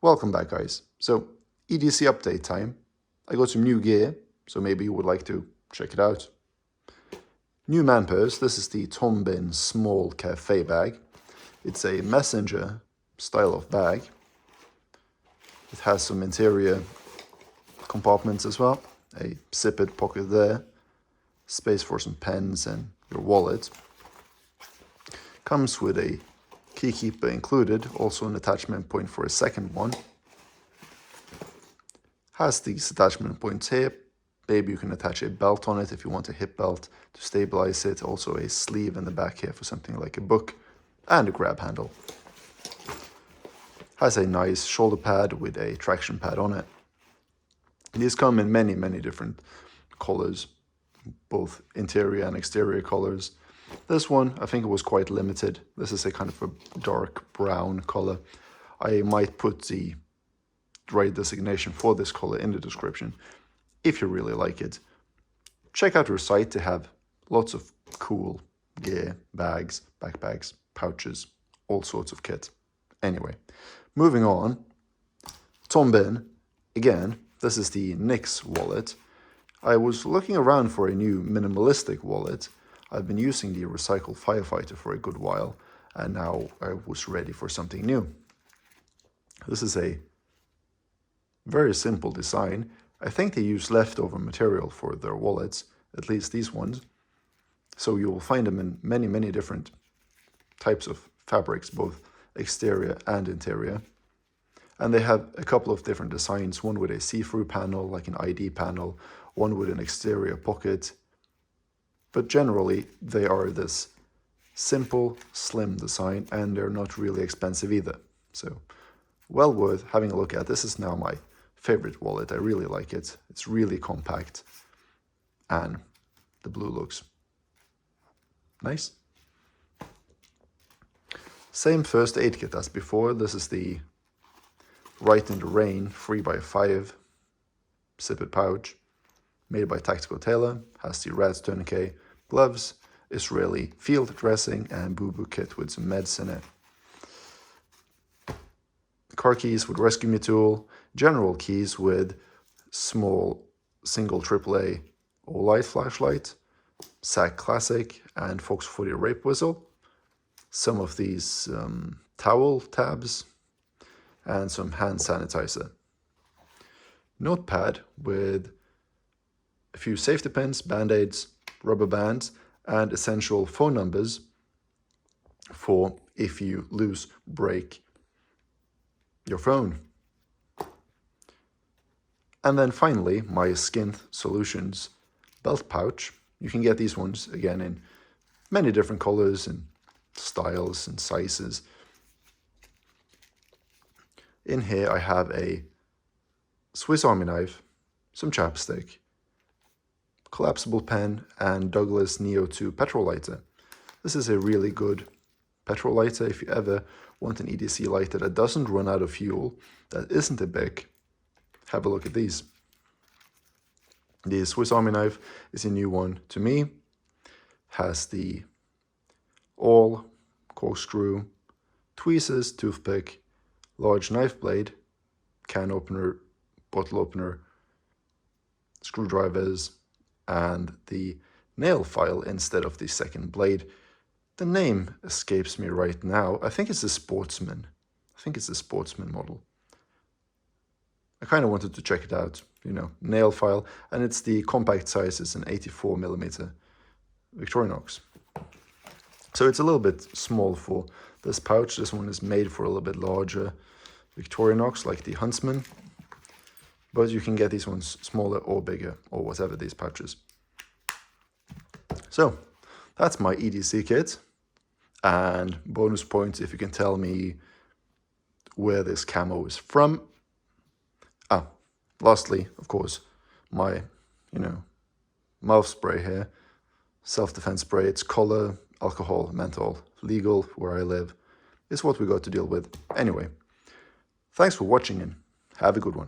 Welcome back, guys. So, EDC update time. I got some new gear, so maybe you would like to check it out. New man purse. This is the Tombin small cafe bag. It's a messenger style of bag. It has some interior compartments as well. A zippered pocket there. Space for some pens and your wallet. Comes with a key keeper included, also an attachment point for a second one. Has these attachment points here. Maybe you can attach a belt on it if you want a hip belt to stabilize it. Also a sleeve in the back here for something like a book, and a grab handle. Has a nice shoulder pad with a traction pad on it. These come in many different colors, both interior and exterior colors. This one, I think it was quite limited. This is a kind of a dark brown color. I might put the right designation for this color in the description if you really like it. Check out our site to have lots of cool gear, bags, backpacks, pouches, all sorts of kit. Anyway, moving on. Tombin, again, this is the Nyx Wallet. I was looking around for a new minimalistic wallet. I've been using the Recycle Firefighter for a good while, and now I was ready for something new. This is a very simple design. I think they use leftover material for their wallets, at least these ones. So you will find them in many different types of fabrics, both exterior and interior. And they have a couple of different designs, one with a see-through panel, like an ID panel, one with an exterior pocket. But generally, they are this simple, slim design, and they're not really expensive either. So, well worth having a look at. This is now my favorite wallet. I really like it. It's really compact, and the blue looks nice. Same first aid kit as before. This is the Right in the Rain 3x5 zippered pouch, made by Tactical Tailor. Has the Rats tourniquet, gloves, Israeli field dressing, and boo-boo kit with some meds in it. Car keys with rescue me tool, general keys with small single AAA all-light flashlight, SAC Classic, and Fox 40 rape whistle. Some of these towel tabs, and some hand sanitizer. Notepad with a few safety pins, band-aids, rubber bands, and essential phone numbers for if you lose, break your phone. And then finally, my Skinth Solutions belt pouch. You can get these ones again in many different colors and styles and sizes. In here I have a Swiss Army knife, some chapstick, collapsible pen, and Douglas Neo 2 petrol lighter. This is a really good petrol lighter if you ever want an EDC lighter that doesn't run out of fuel, that isn't a BIC. Have a look at these. The Swiss Army knife is a new one to me. Has the awl, corkscrew, tweezers, toothpick, large knife blade, can opener, bottle opener, screwdrivers, and the nail file instead of the second blade. The name escapes me right now. I think it's a Sportsman. I think it's a Sportsman model. I kind of wanted to check it out, you know, nail file, and it's the compact size. It's an 84mm Victorinox. So it's a little bit small for this pouch. This one is made for a little bit larger Victorinox, like the Huntsman. But you can get these ones smaller or bigger, or whatever these pouches. So, that's my EDC kit. And bonus points if you can tell me where this camo is from. Lastly, of course, my, mouth spray here. Self-defense spray. It's color, alcohol, menthol, legal where I live. It's what we got to deal with. Anyway, thanks for watching and have a good one.